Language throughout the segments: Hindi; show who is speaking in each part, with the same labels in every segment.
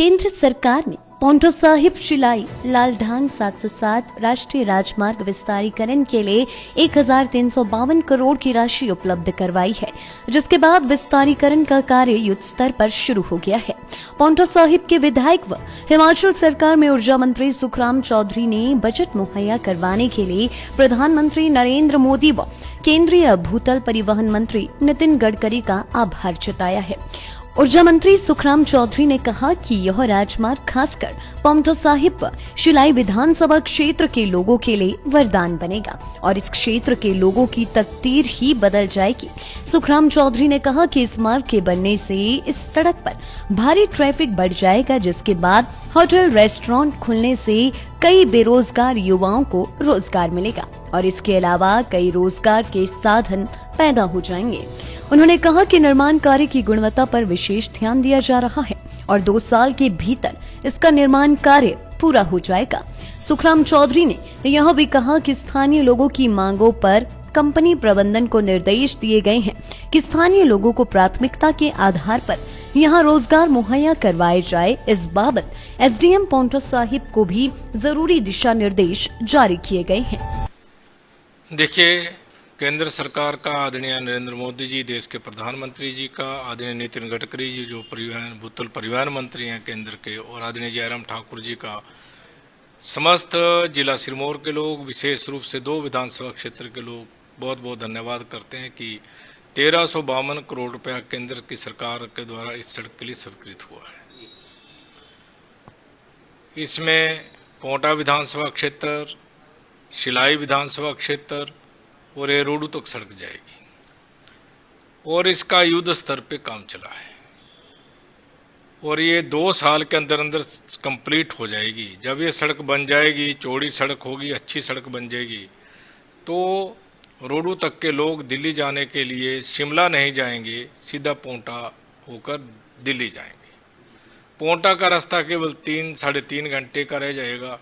Speaker 1: केंद्र सरकार ने पौंटा साहिब शिलाई लालढांग 707 राष्ट्रीय राजमार्ग विस्तारीकरण के लिए 1352 करोड़ की राशि उपलब्ध करवाई है, जिसके बाद विस्तारीकरण का कार्य युद्ध स्तर पर शुरू हो गया है। पौंटा साहिब के विधायक व हिमाचल सरकार में ऊर्जा मंत्री सुखराम चौधरी ने बजट मुहैया करवाने के लिए प्रधानमंत्री नरेंद्र मोदी व केंद्रीय भूतल परिवहन मंत्री नितिन गडकरी का आभार जताया है। ऊर्जा मंत्री सुखराम चौधरी ने कहा कि यह राजमार्ग खासकर पौंटा साहिब व शिलाई विधानसभा क्षेत्र के लोगों के लिए वरदान बनेगा और इस क्षेत्र के लोगों की तकदीर ही बदल जाएगी। सुखराम चौधरी ने कहा कि इस मार्ग के बनने से इस सड़क पर भारी ट्रैफिक बढ़ जाएगा, जिसके बाद होटल रेस्टोरेंट खुलने से कई बेरोजगार युवाओं को रोजगार मिलेगा और इसके अलावा कई रोजगार के साधन पैदा हो जाएंगे। उन्होंने कहा कि निर्माण कार्य की गुणवत्ता पर विशेष ध्यान दिया जा रहा है और 2 साल के भीतर इसका निर्माण कार्य पूरा हो जाएगा। सुखराम चौधरी ने यह भी कहा कि स्थानीय लोगों की मांगों पर कंपनी प्रबंधन को निर्देश दिए गए हैं कि स्थानीय लोगों को प्राथमिकता के आधार पर यहां रोजगार मुहैया करवाए जाए। इस बाबत एसडीएम पौंटा साहिब को भी जरूरी दिशा निर्देश जारी किए गए हैं।
Speaker 2: देखिए, केंद्र सरकार का आदरणीय नरेंद्र मोदी जी, देश के प्रधानमंत्री जी का, आदरणीय नितिन गडकरी जी जो भूतल परिवहन मंत्री हैं केंद्र के, और आदरणीय जयराम ठाकुर जी का, समस्त जिला सिरमौर के लोग, विशेष रूप से 2 विधानसभा क्षेत्र के लोग बहुत बहुत धन्यवाद करते हैं कि 1352 करोड़ रुपया केंद्र की सरकार के द्वारा इस सड़क के लिए स्वीकृत हुआ है। इसमें पौंटा विधानसभा क्षेत्र, शिलाई विधानसभा क्षेत्र और ये रोडू तक सड़क जाएगी और इसका युद्ध स्तर पे काम चला है और ये 2 साल के अंदर अंदर कंप्लीट हो जाएगी। जब ये सड़क बन जाएगी, चौड़ी सड़क होगी, अच्छी सड़क बन जाएगी, तो रोडू तक के लोग दिल्ली जाने के लिए शिमला नहीं जाएंगे, सीधा पौंटा होकर दिल्ली जाएंगे। पौंटा का रास्ता केवल 3-3.5 घंटे का रह जाएगा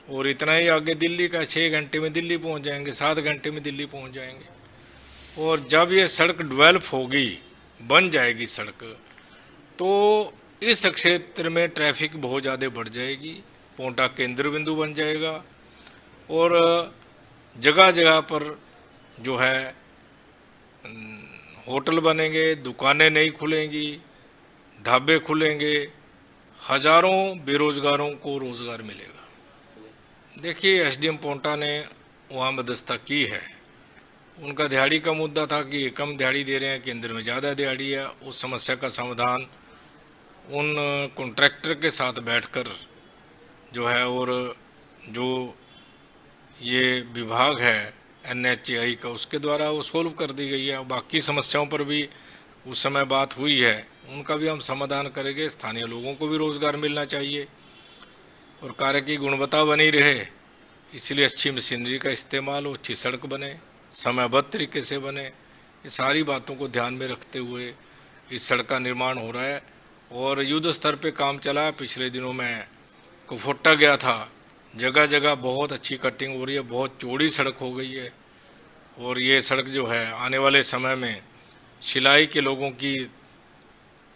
Speaker 2: और इतना ही आगे दिल्ली का 6 घंटे में दिल्ली पहुंच जाएंगे, 7 घंटे में दिल्ली पहुंच जाएंगे। और जब ये सड़क डेवलप होगी, बन जाएगी सड़क, तो इस क्षेत्र में ट्रैफिक बहुत ज़्यादा बढ़ जाएगी, पौंटा केंद्र बिंदु बन जाएगा और जगह जगह पर जो है होटल बनेंगे, दुकानें नहीं खुलेंगी, ढाबे खुलेंगे, हजारों बेरोजगारों को रोजगार मिलेगा। देखिए, एसडीएम पौंटा ने वहाँ मध्यस्थता की है। उनका दिहाड़ी का मुद्दा था कि कम दिहाड़ी दे रहे हैं, केंद्र में ज़्यादा दिहाड़ी है। उस समस्या का समाधान उन कॉन्ट्रैक्टर के साथ बैठकर जो है, और जो ये विभाग है NHAI का, उसके द्वारा वो सोल्व कर दी गई है। बाकी समस्याओं पर भी उस समय बात हुई है, उनका भी हम समाधान करेंगे। स्थानीय लोगों को भी रोजगार मिलना चाहिए और कार्य की गुणवत्ता बनी रहे, इसलिए अच्छी मशीनरी का इस्तेमाल हो, अच्छी सड़क बने, समयबद्ध तरीके से बने। ये सारी बातों को ध्यान में रखते हुए इस सड़क का निर्माण हो रहा है और युद्ध स्तर पे काम चला है। पिछले दिनों में कुफोट्टा गया था, जगह जगह बहुत अच्छी कटिंग हो रही है, बहुत चौड़ी सड़क हो गई है और ये सड़क जो है आने वाले समय में शिलाई के लोगों की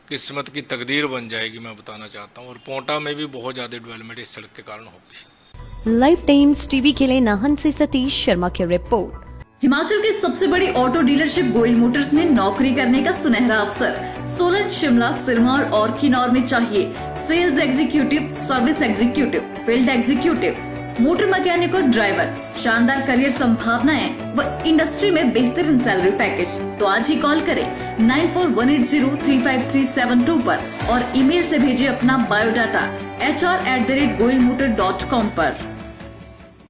Speaker 2: किस्मत की तकदीर बन जाएगी, मैं बताना चाहता हूँ। और पौंटा में भी बहुत ज्यादा डेवलपमेंट इस सड़क के कारण होगी।
Speaker 1: लाइव टाइम्स टीवी के लिए नाहन से सतीश शर्मा की रिपोर्ट।
Speaker 3: हिमाचल की सबसे बड़ी ऑटो डीलरशिप गोयल मोटर्स में नौकरी करने का सुनहरा अवसर सोलन, शिमला, सिरमौर और किन्नौर में चाहिए sales executive, service executive, field executive, motor mechanic और ड्राइवर। शानदार करियर संभावनाएं व इंडस्ट्री में बेहतरीन सैलरी पैकेज। तो आज ही कॉल करें 9418035372 पर और ईमेल से भेजिए अपना बायोडाटा hr@goilmotor.com पर।